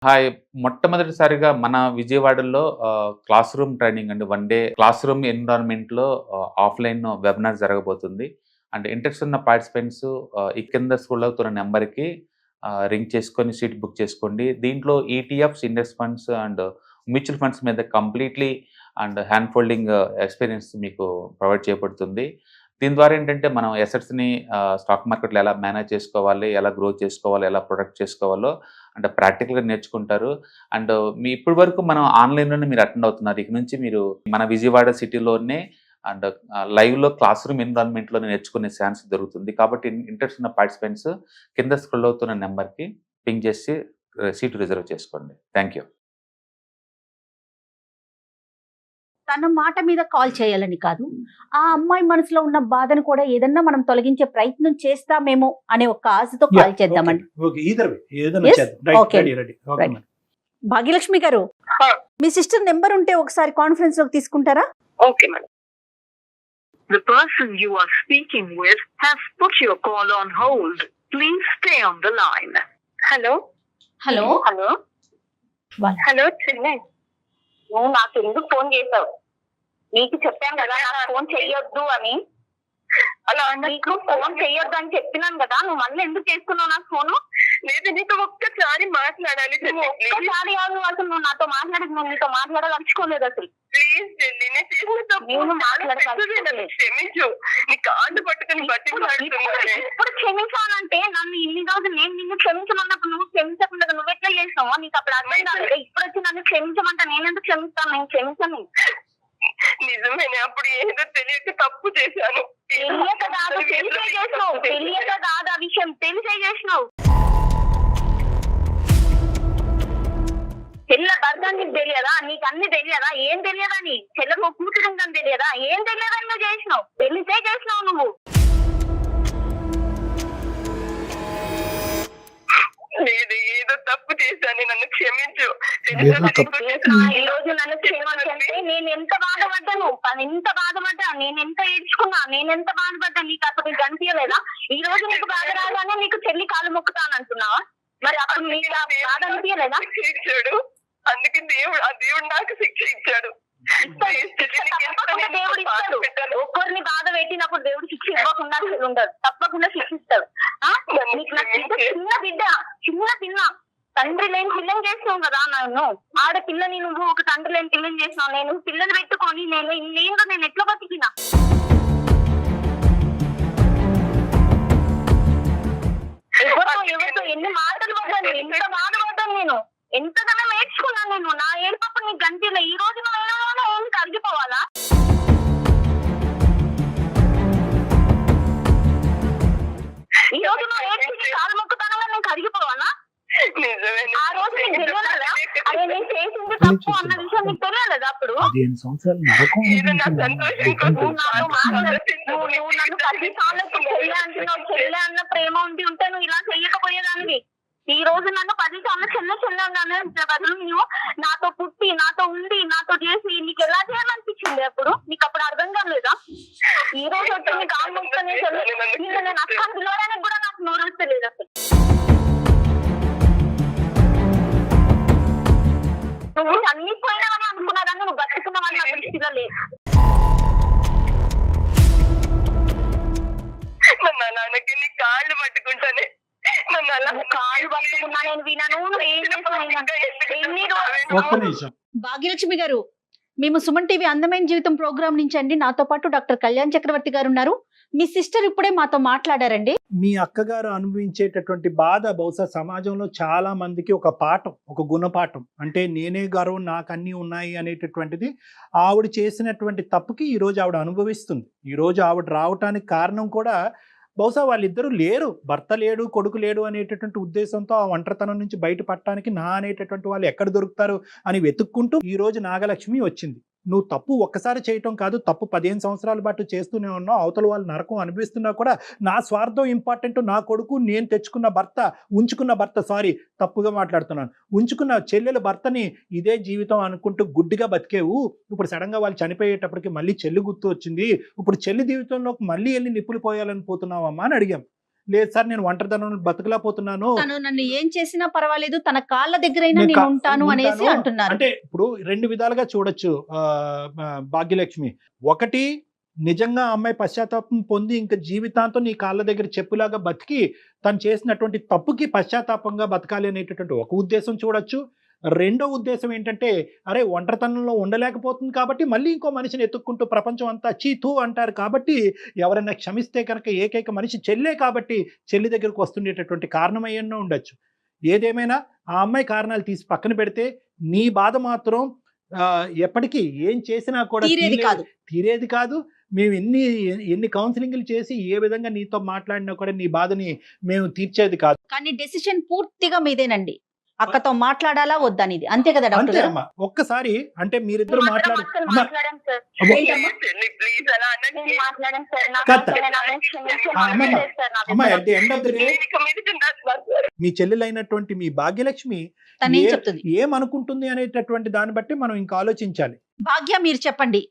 Hi. మొట్టమొదటిసారిగా మన విజయవాడలో క్లాస్ రూమ్ ట్రైనింగ్ అండి. 1 డే క్లాస్ రూమ్ ఎన్విరాన్మెంట్‌లో ఆఫ్‌లైన్ వెబినార్ జరగబోతుంది. అండ్ ఇంట్రెస్ట్ ఉన్న పార్టిసిపెంట్స్ ఈ కింద స్క్రోల్ అవుతున్న నంబర్‌కి రింగ్ చేసుకొని సీట్ బుక్ చేసుకోండి. దీంట్లో ETFs, index funds and mutual funds మీద completely and hand holding experience మీకు ప్రొవైడ్ చేయబడుతుంది. దీని ద్వారా ఏంటంటే మనం అసెట్స్‌ని స్టాక్ మార్కెట్‌లో ఎలా మేనేజ్ చేసుకోవాలి, ఎలా గ్రో చేసుకోవాలి, ఎలా ప్రొటెక్ట్ చేసుకోవాలో అంటే ప్రాక్టికల్‌గా నేర్చుకుంటారు. అండ్ ఇప్పటి వరకు మనం ఆన్‌లైన్‌లోనే మీరు అటెండ్ అవుతున్నారు. ఇక నుంచి మీరు మన విజయవాడ సిటీలోనే అండ్ లైవ్‌లో క్లాస్ రూమ్ ఎన్విరాన్మెంట్‌లో నేర్చుకునే ఛాన్స్ దొరుకుతుంది. కాబట్టి ఇంట్రెస్ట్ ఉన్న పార్టిసిపెంట్స్ కింద స్క్రోల్ అవుతున్న నంబర్‌కి పింగ్ చేసి సీట్ రిజర్వ్ చేసుకోండి. Thank you. తన మాట మీద కాల్ చేయాలని కాదు. ఆ అమ్మాయి మనసులో ఉన్న బాధను కూడా ఏదన్నా మనం తొలగించే ప్రయత్నం చేస్తామేమో అనే ఒక ఆశతో కాల్ చేద్దామండి. Yes? Okay. Right. భాగ్యలక్ష్మి గారు, మీ సిస్టర్ నెంబర్ ఉంటే ఒకసారి కాన్ఫరెన్స్ లోకి తీసుకుంటారా? Okay, madam. The person you are speaking with has put your call on hold. Please stay on the line. Hello? Hello, Hello? Hello, చెల్లె. నువ్వు నాకు ఎందుకు ఫోన్ చేసావు? నీకు చెప్పాను కదా నాకు ఫోన్ చెయ్యొద్దు అని. అలా నీకు ఫోన్ చెయ్యొద్దు అని చెప్పినాను కదా, నువ్వు మళ్ళీ ఎందుకు చేసుకున్నావు నాకు ఫోను? లేదు, నీతో ఒక్కసారి మాట్లాడాలి. ఒక్కసారి కాదు, అసలు నువ్వు నాతో మాట్లాడేది, నువ్వు నీతో మాట్లాడదలుచుకోలేదు అసలు. ప్లీజ్ చెల్లి, నేను మాట్లాడగలను, క్షమించు. నీ కాళ్ళు పట్టుకుని ఇప్పుడు క్షమించాలంటే నన్ను ఇన్ని రోజులు నేను నిన్ను క్షమించమన్నప్పుడు నువ్వు క్షమించకుండా నువ్వు ఎట్లా చేసావు? నీకు అప్పుడు అర్థం కాలేదు. ఇప్పుడు వచ్చి నన్ను క్షమించమంటే నేనెందుకు క్షమిస్తాను? నేను క్షమించను. నిజమేనే, అప్పుడు ఏదో తెలియక తప్పు చేశాను. తెలియక కాదు, తెలిసే చేసినావు. తెలియక కాదు, ఆ విషయం తెలిసే చేసినావు. చెల్ల భర్త నీకు తెలియదా? నీకు అన్ని తెలియదా? ఏం తెలియదా? నీ చెల్లకు కూతురు ఉందని తెలియదా? ఏం తెలియదని నువ్వు చేసినావు, తెలిసే చేసినావు నువ్వు. లేదు, ఏదో తప్పు చేశాను, నన్ను క్షమించు. ఈ రోజు నన్ను క్షమించంటే నేను ఎంత బాధపడ్డాను, ఎంత బాధపడ్డా, నేను ఎంత ఏడ్చుకున్నా, నేను ఎంత బాధపడ్డా. నీకు అప్పుడు నీకు అనిపించలేదా? ఈ రోజు నీకు బాధ రాగానే నీకు చెల్లి కాలు మొక్కుతాను అంటున్నావా? మరి అప్పుడు నీకు బాధ అనిపించలేదా? ఇచ్చాడు, అందుకే దేవుడు నాకు శిక్ష ఇచ్చాడు. దేవుడు ఇస్తాడు. ఒక్కరిని బాధ పెట్టినప్పుడు దేవుడు శిక్ష ఇవ్వకుండా ఉండదు, తప్పకుండా శిక్షిస్తాడు. నీకు చిన్న పిల్ల తండ్రి లేని పిల్లని చేసినావు కదా నన్ను. ఆడపిల్లని నువ్వు ఒక తండ్రి లేని పిల్లని చేసినావు. నేను పిల్లని పెట్టుకొని నేను ఎట్లా బతికినా? ఎవరితో ఎన్ని మాటలు పడ్డాను, ఎంత బాధపడ్డాను నేను, ఎంతగానో నేర్చుకున్నాను నేను. నా ఏడుపప్పుడు నీకు గంటిలే. ఈ రోజు నువ్వు కరిగిపోవాలా? ఈ రోజు నువ్వు ఏడ్చి కాలు మొక్కుతానగా నేను కరిగిపోవాలా? ఆ రోజు నీకు తెలియలేదా? అదే నేను చేసింది తప్పు అన్న విషయం నీకు తెలియలేదా? అప్పుడు నువ్వు నన్ను 10 సార్లు చెల్లె అన్న ప్రేమ ఉంటే నువ్వు ఇలా చెయ్యకపోయేదానివి. ఈ రోజు నన్ను 10 సార్లు చెల్లె అన్నాను బదులు నువ్వు నాతో పుట్టి, నాతో ఉండి, నాతో చేసి నీకు ఎలా చేయాలనిపించింది? అప్పుడు నీకు అప్పుడు అర్థం కాలేదా? ఈ రోజు వచ్చి నీకు ఆల్మోస్తనే నేను అక్కడికి పిలవడానికి కూడా నాకు నోరు వస్తలేదు అసలు. నువ్వు అన్ని పోయినావని అనుకున్నా కానీ నువ్వు బతుకున్నావని నా దృష్టిలో లేదు. నాన్నకి నీ కాళ్ళు పట్టుకుంటానే, కాళ్ళు పట్టుకున్నా నేను వినను. భాగ్యలక్ష్మి గారు, మేము సుమన్ టీవీ అందమైన జీవితం ప్రోగ్రామ్ నుంచి అండి. నాతో పాటు డాక్టర్ కళ్యాణ్ చక్రవర్తి గారు ఉన్నారు. మీ సిస్టర్ ఇప్పుడే మాతో మాట్లాడారండి. మీ అక్కగారు అనుభవించేటటువంటి బాధ బహుశా సమాజంలో చాలా మందికి ఒక పాఠం, ఒక గుణపాఠం. అంటే నేనే గర్వం, నాకు అన్నీ ఉన్నాయి అనేటటువంటిది ఆవిడ చేసినటువంటి తప్పుకి ఈరోజు ఆవిడ అనుభవిస్తుంది. ఈరోజు ఆవిడ రావటానికి కారణం కూడా బహుశా వాళ్ళిద్దరూ లేరు, భర్త లేడు, కొడుకు లేడు అనేటటువంటి ఉద్దేశంతో ఆ ఒంటరితనం నుంచి బయటపడటానికి నా అనేటటువంటి వాళ్ళు ఎక్కడ దొరుకుతారు అని వెతుక్కుంటూ ఈరోజు నాగలక్ష్మి వచ్చింది. నువ్వు తప్పు ఒక్కసారి చేయటం కాదు, తప్పు 15 సంవత్సరాల పాటు చేస్తూనే ఉన్నావు. అవతల వాళ్ళు నరకం అనిపిస్తున్నా కూడా నా స్వార్థం ఇంపార్టెంట్, నా కొడుకు, నేను తెచ్చుకున్న భర్త, ఉంచుకున్న భర్త, సారీ తప్పుగా మాట్లాడుతున్నాను, ఉంచుకున్న చెల్లెల భర్తని ఇదే జీవితం అనుకుంటూ గుడ్డిగా బతికేవు. ఇప్పుడు సడన్గా వాళ్ళు చనిపోయేటప్పటికి మళ్ళీ చెల్లి గుర్తు వచ్చింది, ఇప్పుడు చెల్లి జీవితంలోకి మళ్ళీ వెళ్ళి నిప్పులు పోయాలని పోతున్నావమ్మా అని అడిగాం. లేదు సార్ నేను ఒంటరితనంలో బతకలేకపోతున్నాను. తను నన్ను ఏం చేసినా పర్వాలేదు, తన కాళ్ళ దగ్గరైనా నేను నేను ఉంటాను అనేసి ఉంటాను అంటున్నారు. అంటే ఇప్పుడు 2 విధాలుగా చూడొచ్చు భాగ్యలక్ష్మి. ఒకటి, నిజంగా ఆ అమ్మాయి పశ్చాత్తాపం పొంది ఇంకా జీవితాంతం నీ కాళ్ళ దగ్గర చెప్పులాగా బతికి తను చేసినటువంటి తప్పుకి పశ్చాత్తాపంగా బతకాలి అనేటటువంటి ఒక ఉద్దేశం చూడొచ్చు. రెండో ఉద్దేశం ఏంటంటే, అరే ఒంటరితనంలో ఉండలేకపోతుంది కాబట్టి మళ్ళీ ఇంకో మనిషిని ఎత్తుక్కుంటూ ప్రపంచం అంతా చీతూ అంటారు కాబట్టి ఎవరైనా క్షమిస్తే కనుక ఏకైక మనిషి చెల్లే కాబట్టి చెల్లి దగ్గరకు వస్తుండేటటువంటి కారణం అయ్యన్నో ఉండొచ్చు. ఏదేమైనా ఆ అమ్మాయి కారణాలు తీసి పక్కన పెడితే నీ బాధ మాత్రం ఎప్పటికీ ఏం చేసినా కూడా తీరేది కాదు. మేము ఎన్ని కౌన్సిలింగ్లు చేసి ఏ విధంగా నీతో మాట్లాడినా కూడా నీ బాధని మేము తీర్చేది కాదు. కానీ డెసిషన్ పూర్తిగా మీదేనండి. అక్కతో మాట్లాడాలా వద్దనేది, అంతే కదా డాక్టర్ అంతే గారు? అమ్మా. ఒక్కసారి అంటే మీరిద్దరు మాట్లాడాం సార్. అమ్మా at the end of the day మీ చెల్లెలైనటువంటి మీ భాగ్యలక్ష్మి తనేం చెప్తుంది? ఏమనుకుంటుంది అనేటటువంటి దాన్ని బట్టి మనం ఇంకా ఆలోచించాలి. భాగ్య మీరు చెప్పండి.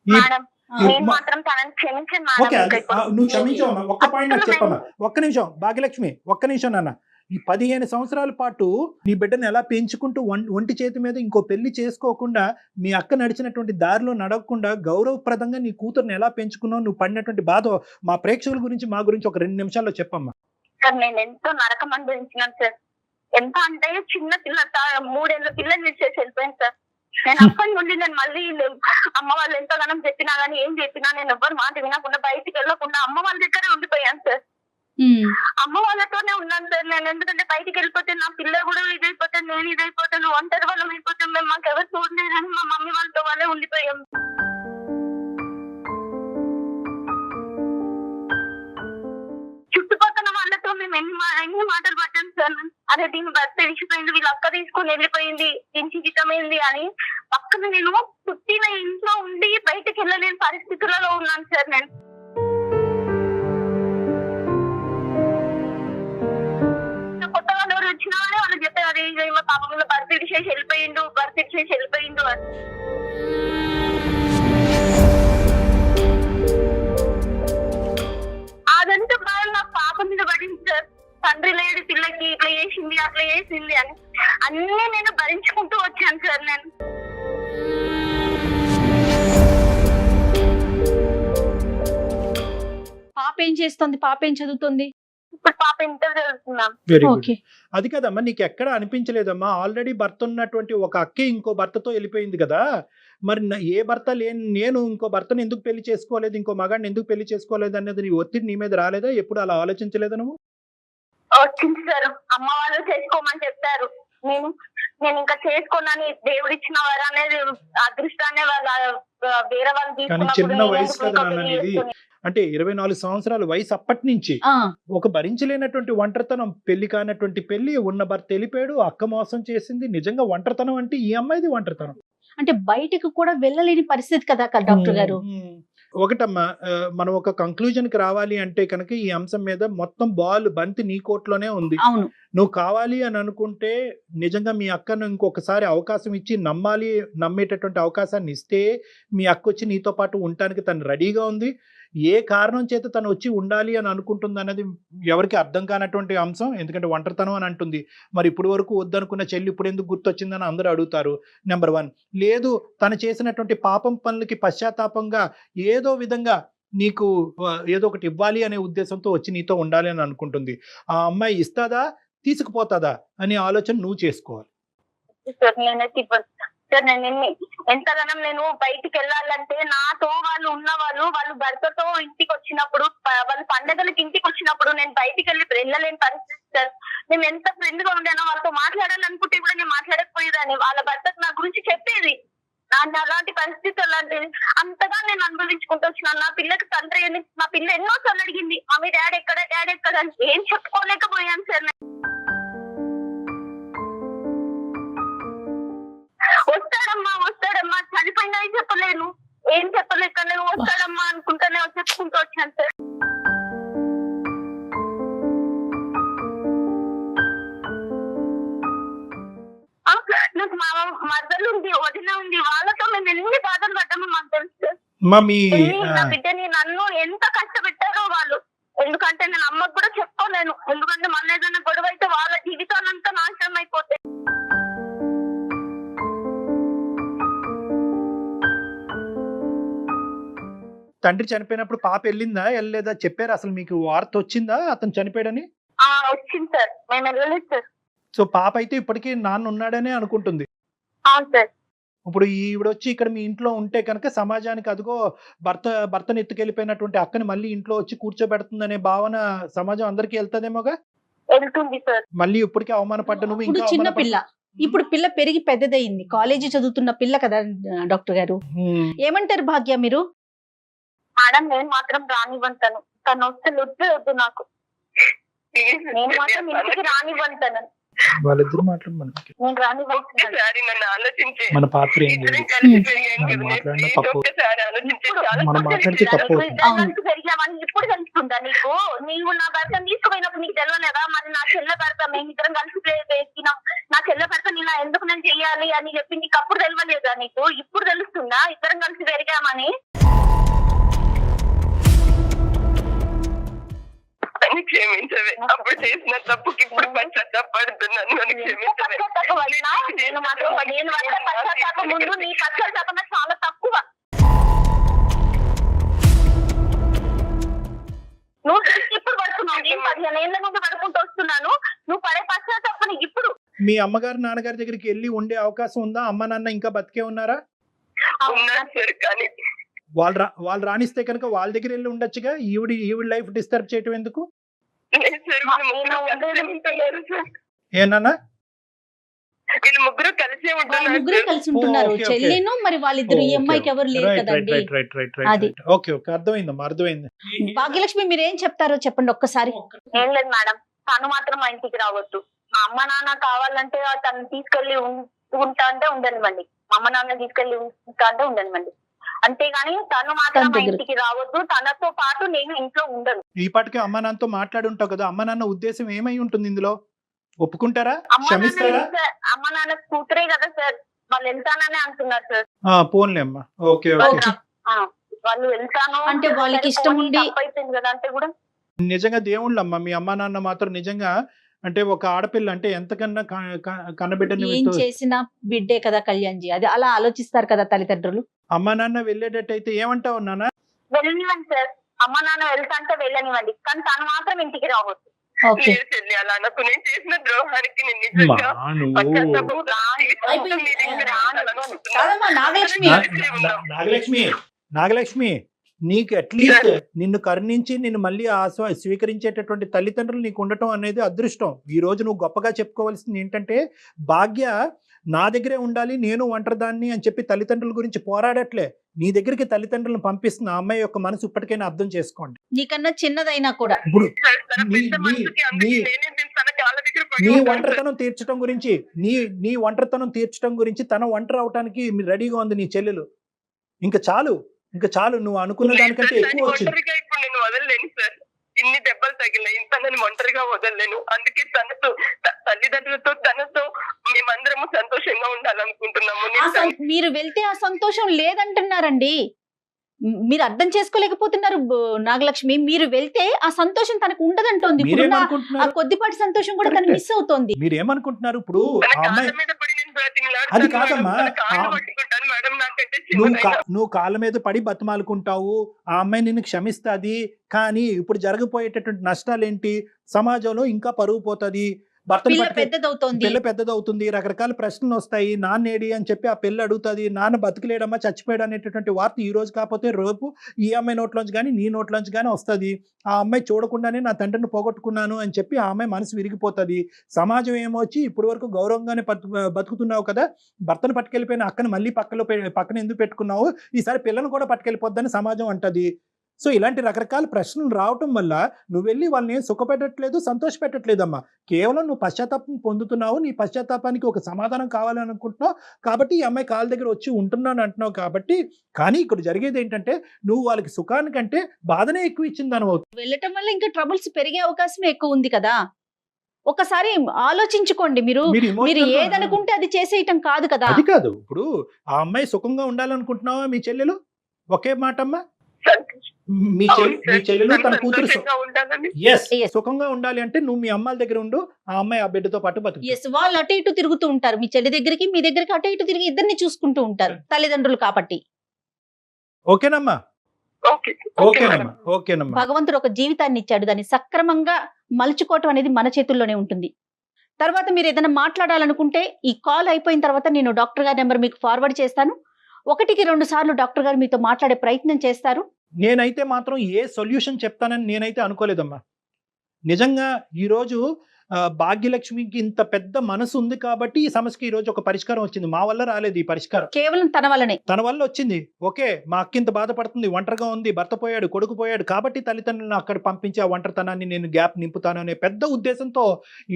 మేడం నేను మాత్రం తనని క్షమించను ఓకే, మేడం. నువ్వు క్షమించవమ్మా. ఒక్క పాయింట్ నాకు చెప్పమ్మా. ఒక్క నిమిషం భాగ్యలక్ష్మి, ఒక్క నిమిషం నాన్న. ఈ 15 సంవత్సరాల పాటు నీ బిడ్డను ఎలా పెంచుకుంటూ ఒంటి చేతి మీద ఇంకో పెళ్లి చేసుకోకుండా మీ అక్క నడిచినటువంటి దారిలో నడవకుండా గౌరవప్రదంగా నీ కూతురుని ఎలా పెంచుకున్నావు, నువ్వు పడినటువంటి బాధ మా ప్రేక్షకుల గురించి మా గురించి ఒక 2 నిమిషాల్లో చెప్పమ్మా. సార్ నేను ఎంతో నరకం అనుభవించినాను సార్. ఎంత అంటే చిన్న పిల్ల 3 ఏళ్ళ పిల్లని విడిచేసి వెళ్ళిపోయాను సార్. నేను అప్పటి నుండి నేను మళ్ళీ అమ్మ వాళ్ళు ఎంతగానో చెప్పినా గానీ ఏం చెప్పినా నేను ఎవ్వరు మాట వినకుండా బయటికి వెళ్ళకుండా అమ్మ వాళ్ళ దగ్గరే ఉండిపోయాను సార్. అమ్మ వాళ్ళతోనే ఉన్నాను సార్ నేను. ఎందుకంటే బయటికి వెళ్ళిపోతే నా పిల్ల కూడా ఇదైపోతాను, నేను ఇదైపోతాను, ఒంటరి వాళ్ళం అయిపోతాం, మేము మాకు ఎవరు చూడలేదని మా మమ్మీ వాళ్ళతో వాళ్ళే ఉండిపోయాం. చుట్టుపక్కల వాళ్ళతో మేము ఎన్ని మాటలు పట్టాం సార్. అదే దీని భర్త విడిచిపోయింది, వీళ్ళ అక్క తీసుకొని వెళ్ళిపోయింది, దీని జీవితమైంది అని. పక్కన నేను పుట్టిన ఇంట్లో ఉండి బయటకు వెళ్ళలేని పరిస్థితులలో ఉన్నాను సార్ నేను. కొత్తగా ఎవరు వచ్చినా కానీ వాళ్ళు చెప్పారు మా పాప మీద భర్త విడిచేసి వెళ్ళిపోయిండు అని. అదంతా బాగా నా పాప మీద పడింది సార్. తండ్రి లేడు పిల్లకి, ఇట్లా చేసింది అట్లా చేసింది అని అన్నీ నేను భరించుకుంటూ వచ్చాను సార్ నేను. పాప ఏం చేస్తుంది? పాప ఏం చదువుతుంది? ఇప్పుడు పాప ఇంటర్ చదువుతున్నాం. Very good. అది కదమ్మా, నీకు ఎక్కడ అనిపించలేదమ్మా ఆల్రెడీ భర్త ఉన్నటువంటి ఒక అక్కే ఇంకో భర్తతో వెళ్ళిపోయింది కదా, మరి ఏ భర్త లేని నేను ఇంకో భర్తను ఎందుకు పెళ్లి చేసుకోలేదు, ఇంకో మగాడిని ఎందుకు పెళ్లి చేసుకోలేదు అనేది నీ ఒత్తిడి నీ మీద రాలేదా? ఎప్పుడు అలా ఆలోచించలేదా నువ్వు? వచ్చింది సార్. అమ్మ వాళ్ళు చేసుకోమని చెప్పారు. నేను ఇంకా చేసుకోనని దేవుడిచ్చిన వారు అనేది అదృష్టాన్ని వాళ్ళ వేరే వాళ్ళు కానీ చిన్న వయసు కదా అనేది, అంటే 24 సంవత్సరాల వయసు అప్పటి నుంచి ఒక భరించలేనటువంటి ఒంటరితనం, పెళ్లి కానటువంటి పెళ్లి, ఉన్న భర్త వెళ్ళిపోయాడు, అక్క మోసం చేసింది. నిజంగా ఒంటరితనం అంటే ఈ అమ్మాయిది ఒంటరితనం. అంటే బయటకు కూడా వెళ్ళలేని పరిస్థితి కదా డాక్టర్ గారు. ఒకటమ్మా, మనం ఒక కంక్లూజన్ కి రావాలి అంటే కనుక ఈ అంశం మీద మొత్తం బంతి నీ కోర్టులోనే ఉంది. అవును, నువ్వు కావాలి అని అనుకుంటే నిజంగా మీ అక్కను ఇంకొకసారి అవకాశం ఇచ్చి నమ్మేటటువంటి అవకాశాన్ని ఇస్తే మీ అక్క వచ్చి నీతో పాటు ఉండటానికి తను రెడీగా ఉంది. ఏ కారణం చేత తను వచ్చి ఉండాలి అని అనుకుంటుంది అన్నది ఎవరికి అర్థం కానటువంటి అంశం. ఎందుకంటే ఒంటరితనం అని అంటుంది. మరి ఇప్పుడు వరకు వద్దనుకున్న చెల్లి ఇప్పుడు ఎందుకు గుర్తొచ్చిందని అందరూ అడుగుతారు. నెంబర్ 1. లేదు, తను చేసినటువంటి పాపం పనులకి పశ్చాత్తాపంగా ఏదో విధంగా నీకు ఏదో ఒకటి ఇవ్వాలి అనే ఉద్దేశంతో వచ్చి నీతో ఉండాలి అని అనుకుంటుంది. ఆ అమ్మాయి ఇస్తాదా తీసుకుపోతాదా అనే ఆలోచన నువ్వు చేసుకోవాలి. సార్ నేను ఎంతగానం నేను బయటికి వెళ్ళాలంటే నాతో వాళ్ళు వాళ్ళు భర్తతో ఇంటికి వచ్చినప్పుడు, వాళ్ళు పండగలకి ఇంటికి వచ్చినప్పుడు నేను బయటికి వెళ్ళలేని పరిస్థితి సార్. నేను ఎంత ఫ్రెండ్ గా ఉండేనో వాళ్ళతో మాట్లాడాలనుకుంటే కూడా నేను మాట్లాడకపోయేదాన్ని. వాళ్ళ భర్తకు నా గురించి చెప్పేది. అలాంటి పరిస్థితి అలాంటిది అంతగా నేను అనుభవించుకుంటూ వచ్చినాను. నా పిల్లకి తండ్రి నా పిల్ల ఎన్నోసార్లు అడిగింది, మమ్మీ డాడీ ఎక్కడ అని. ఏం చెప్పుకోలేకపోయాను సార్. వస్తాడమ్మా చనిపోయినా చెప్పలేను, ఏం చెప్పలేక నేను వస్తాడమ్మా అనుకుంటానే చెప్పుకుంటూ వచ్చాను సార్. నాకు మా మద్దలు ఉంది, వదిన ఉంది, వాళ్ళతో మేము ఎన్ని బాధలు పడ్డామో మాకు తెలుసు. నా బిడ్డని నన్ను ఎంత కష్టపెట్టారో వాళ్ళు. ఎందుకంటే నేను అమ్మకు కూడా చెప్పుకోలేను, ఎందుకంటే మన ఏదైనా గొడవ అయితే వాళ్ళ జీవితాలంతా నాశనం అయిపోతాయి. తండ్రి చనిపోయినప్పుడు పాప వెళ్ళిందా వెళ్ళలేదా చెప్పారు? అసలు మీకు వార్త వచ్చిందా అతను చనిపోయాడని? వచ్చింది సార్, మేము వెళ్ళలేదు సార్. సో పాప అయితే ఇప్పటికీ నాన్న ఉన్నాడనే అనుకుంటుంది. అవును సార్. ఇప్పుడు ఈవిడ వచ్చి ఇక్కడ మీ ఇంట్లో ఉంటే కనుక సమాజానికి అదిగో భర్తను ఎత్తుకెళ్ళిపోయినటువంటి అక్కని మళ్ళీ ఇంట్లో వచ్చి కూర్చోబెడుతుందనే భావన సమాజం అందరికీ వెళ్తాదేమోగా. వెళ్తుంది సార్. మళ్ళీ ఇప్పటికే అవమానపడ్డ నువ్వు ఇప్పుడు ఇంకా చిన్న పిల్ల, ఇప్పుడు పిల్ల పెరిగి పెద్దదయింది, కాలేజీ చదువుతున్న పిల్ల కదా డాక్టర్ గారు. ఏమంటారు భాగ్య మీరు? మేడం నేను మాత్రం రానివ్వంటాను, తను వస్తే వద్దు నాకు, నేను మాత్రం ఇంటికి రానివ్వంటాను. వాళ్ళిద్దరు మాట్లాడమని నేను రానివ్వంటాను. మన పాత్ర ఏం లేదు, మనం మాట్లాడిన తప్పు, మనం మాట్లాడితే తప్పు. పెరిగామని ఇప్పుడు తెలుస్తుందా నీకు? నీవు నా భర్త తీసుకుపోయినప్పుడు నీకు తెలియలేదా? మరి నా చెల్లె భర్త మేమిద్దరం కలిసి వేసినాం, నా చెల్లె భర్త నేను ఎందుకు నేను చెయ్యాలి అని చెప్పి నీకు అప్పుడు తెలియలేదా? నీకు ఇప్పుడు తెలుస్తుందా ఇద్దరం కలిసి పెరిగామని? క్షమించవే, అప్పుడు చేసిన తప్పుకి ఇప్పుడు పశ్చాత్తాపడుతున్నాను, నన్ను క్షమించవే. నేను మాత్రం నేను పశ్చాత్తాపం ముందు నీ పశ్చాత్తాపం చాలా తక్కువ. నువ్వు ఇప్పుడు పడుతున్నావు, నేను 15 ఏళ్ల నుండి పడుకుంటూ వస్తున్నాను, నువ్వు పడే పశ్చాత్తాపం ఇప్పుడు. మీ అమ్మగారు నాన్నగారి దగ్గరికి వెళ్ళి ఉండే అవకాశం ఉందా? అమ్మ నాన్న ఇంకా బతికే ఉన్నారా? ఉన్నారు సార్, కానీ వాళ్ళు రాణిస్తే కనుక వాళ్ళ దగ్గర వెళ్ళి ఉండొచ్చుగా. ఈవిడ లైఫ్ డిస్టర్బ్ చేయటం ఎందుకు? ఏనా వీళ్ళు ముగ్గురు కలిసే ముగ్గురు కలిసి ఉంటున్నారు, చెల్లిను మరి వాళ్ళిద్దరు. ఈ అమ్మాయికి ఎవరు లేరు కదండి. అది ఓకే ఓకే, అర్థమైందమ్మా, అర్థమైంది. భాగ్యలక్ష్మి మీరు ఏం చెప్తారో చెప్పండి ఒక్కసారి. ఏం లేదు మేడం, తను మాత్రం మా ఇంటికి రావద్దు. మా అమ్మ నాన్న కావాలంటే తను తీసుకెళ్లి ఉంటా అంటే ఉండనివ్వండి, మా అమ్మ నాన్న తీసుకెళ్లి ఉంటా అంటే ఉండనివ్వండి, అంతేగాని తను మాత్రం మా ఇంటికి రావద్దు, తనతో పాటు నేను ఇంట్లో ఉండను. ఈ పాటికి అమ్మ నాన్నతో మాట్లాడి ఉంటావు కదా, అమ్మ నాన్న ఉద్దేశం ఏమై ఉంటుంది ఇందులో? ఒప్పుకుంటారా? అమ్మ నాన్న కూతురే కదా సార్, వాళ్ళు వెళ్తానని అంటున్నారు సార్. పోన్లే అమ్మా, ఓకే ఓకే. వాళ్ళు వెళ్తాను అంటే వాళ్ళకి ఇష్టం ఉండి అయిపోయింది కదా అంటే కూడా. నిజంగా దేవుళ్ళమ్మా మీ అమ్మ నాన్న మాత్రం. నిజంగా అంటే ఒక ఆడపిల్ల అంటే ఎంతకన్నా కన్నబిడ్డని ఏం చేసిన బిడ్డే కదా కళ్యాణ్జీ, అది అలా ఆలోచిస్తారు కదా తల్లిదండ్రులు. అమ్మ నాన్న వెళ్ళేటట్టయితే ఏమంటావు నాన్న? వెళ్ళనివ్వండి సార్, అమ్మ నాన్న వెళ్తా అంటే వెళ్ళనివ్వండి, కానీ తను మాత్రం ఇంటికి రావద్దు. ఓకే అలా నాకు నేను చేసిన ద్రోహానికి నేను నిజంగా నాగలక్ష్మి నీకు అట్లీస్ట్ నిన్ను కరుణించి నిన్ను మళ్ళీ స్వీకరించేటటువంటి తల్లిదండ్రులు నీకు ఉండటం అనేది అదృష్టం. ఈ రోజు నువ్వు గొప్పగా చెప్పుకోవాల్సింది ఏంటంటే భాగ్య నా దగ్గరే ఉండాలి, నేను ఒంటరిదాన్ని అని చెప్పి తల్లిదండ్రుల గురించి పోరాడట్లే, నీ దగ్గరికి తల్లిదండ్రులను పంపిస్తున్న ఆ అమ్మాయి యొక్క మనసు ఇప్పటికైనా అర్థం చేసుకోండి. నీకన్నా చిన్నదైనా కూడా ఇప్పుడు నీ ఒంటరితనం తీర్చడం గురించి నీ ఒంటరితనం తీర్చడం గురించి తన ఒంటరి అవటానికి రెడీగా ఉంది నీ చెల్లెలు. ఇంకా చాలు నువ్వు అనుకున్న దానికంటే ఎక్కువ వచ్చింది. ఇప్పుడు నేను వదలలేను సార్, ఇన్ని దెబ్బలు తగిలినాయి, ఇంత నేను ఒంటరిగా వదలలేను. అందుకే తనతో తల్లిదండ్రులతో తనతో మేమందరము సంతోషంగా ఉండాలనుకుంటున్నాము. మీరు వెళ్తే ఆ సంతోషం లేదంటున్నారండి, మీరు అర్థం చేసుకోలేకపోతున్నారు నాగలక్ష్మి. మీరు వెళ్తే ఆ సంతోషం తనకు ఉండదంటోంది, ఆ కొద్దిపాటి సంతోషం కూడా తను మిస్ అవుతోంది. మీరు ఏమనుకుంటున్నారు? ఇప్పుడు అది కాదమ్మా, నువ్వు కాళ్ళ మీద పడి బతిమాలుకుంటావు, ఆ అమ్మాయి నిన్ను క్షమిస్తుంది, కానీ ఇప్పుడు జరగబోయేటటువంటి నష్టాలు ఏంటి? సమాజంలో ఇంకా పరువు పోతుంది, పిల్ల పెద్దదవుతుంది, రకరకాల ప్రశ్నలు వస్తాయి. నాన్నేడి అని చెప్పి ఆ పిల్ల అడుగుతుంది, నాన్న బతికలేడమ్మా చచ్చిపోయాడు అనేటటువంటి వార్త ఈ రోజు కాకపోతే రేపు ఈ అమ్మాయి నోట్లోంచి కానీ నీ నోట్లోంచి కానీ వస్తుంది. ఆ అమ్మాయి చూడకుండానే నా తండ్రిని పోగొట్టుకున్నాను అని చెప్పి ఆ అమ్మాయి మనసు విరిగిపోతుంది. సమాజం ఏమొచ్చి ఇప్పటి వరకు గౌరవంగానే బతుకుతున్నావు కదా, భర్తను పట్టుకెళ్ళిపోయిన అక్కను మళ్ళీ పక్కన ఎందుకు పెట్టుకున్నావు, ఈసారి పిల్లను కూడా పట్టుకెళ్ళిపోద్దని సమాజం అంటది. సో ఇలాంటి రకరకాల ప్రశ్నలు రావటం వల్ల నువ్వు వెళ్ళి వాళ్ళని సంతోష పెట్టట్లేదమ్మా. కేవలం నువ్వు పశ్చాత్తాపం పొందుతున్నావు, నీ పశ్చాత్తాపానికి ఒక సమాధానం కావాలని అనుకుంటున్నావు కాబట్టి ఈ అమ్మాయి కాళ్ళ దగ్గర వచ్చి ఉంటున్నాను అంటున్నావు కాబట్టి. కానీ ఇక్కడ జరిగేది ఏంటంటే నువ్వు వాళ్ళకి సుఖానికంటే బాధనే ఎక్కువ ఇచ్చింది అనుభవం. వెళ్ళటం వల్ల ఇంకా ట్రబుల్స్ పెరిగే అవకాశం ఎక్కువ ఉంది కదా. ఒకసారి ఆలోచించుకోండి, మీరు ఏదనుకుంటే అది చేసేయటం కాదు కదా. అది కాదు, ఇప్పుడు ఆ అమ్మాయి సుఖంగా ఉండాలనుకుంటున్నావా మీ చెల్లెలు? ఒకే మాట అమ్మా, సంతోషం. మీ అవును మీ సార్. చెల్లెలు తను తన కూతురు సంతోషంగా ఉండాలని. Yes Yes. సుఖంగా ఉండాలి అంటే నువ్వు మీ అమ్మాయిల దగ్గర ఉండు, ఆ అమ్మాయి ఆ బిడ్డతో పాటు బతుకు. ఎస్, వాళ్ళు అటు ఇటు తిరుగుతూ ఉంటారు. మీ చెల్లి దగ్గరికి మీ దగ్గరికి అటు ఇటు తిరిగి ఇద్దరిని చూసుకుంటూ ఉంటారు తల్లిదండ్రులు కాబట్టి. ఓకేనమ్మా? Okay okay madam. ఓకేనమ్మా, ఓకేనమ్మా. భగవంతుడు ఒక జీవితాన్ని ఇచ్చాడు, దాన్ని సక్రమంగా మలుచుకోవటం అనేది మన చేతుల్లోనే ఉంటుంది. తర్వాత మీరు ఏదైనా మాట్లాడాలనుకుంటే ఈ కాల్ అయిపోయిన తర్వాత నేను డాక్టర్ గారి నెంబర్ మీకు ఫార్వర్డ్ చేస్తాను. 1-2 సార్లు డాక్టర్ గారు మీతో మాట్లాడే ప్రయత్నం చేస్తారు. నేనైతే మాత్రం ఏ సొల్యూషన్ చెప్తానని నేనైతే అనుకోలేదమ్మా. నిజంగా ఈరోజు భాగ్యలక్ష్మికి ఇంత పెద్ద మనసు ఉంది కాబట్టి ఈ సమస్యకి ఈ రోజు ఒక పరిష్కారం వచ్చింది. మా వల్ల రాలేదు ఈ పరిష్కారం, కేవలం తన వల్లనే. తన వల్ల వచ్చింది. ఓకే, మా అక్క ఇంత బాధపడుతుంది, ఒంటరిగా ఉంది, భర్త పోయాడు, కొడుకు పోయాడు, కాబట్టి తల్లిదండ్రులను అక్కడ పంపించి ఆ ఒంటరితనాన్ని నేను గ్యాప్ నింపుతాను అనే పెద్ద ఉద్దేశంతో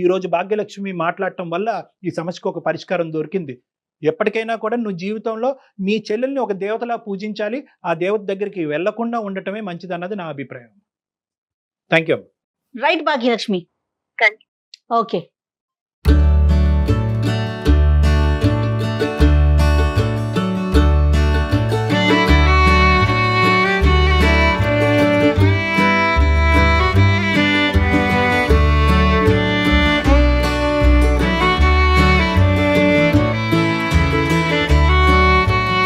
ఈ రోజు భాగ్యలక్ష్మి మాట్లాడటం వల్ల ఈ సమస్యకు ఒక పరిష్కారం దొరికింది. ఎప్పటికైనా కూడా నువ్వు జీవితంలో మీ చెల్లెల్ని ఒక దేవతలా పూజించాలి, ఆ దేవత దగ్గరికి వెళ్లకుండా ఉండటమే మంచిది అన్నది నా అభిప్రాయం. Thank you. Right Bhagyalakshmi? Thank okay.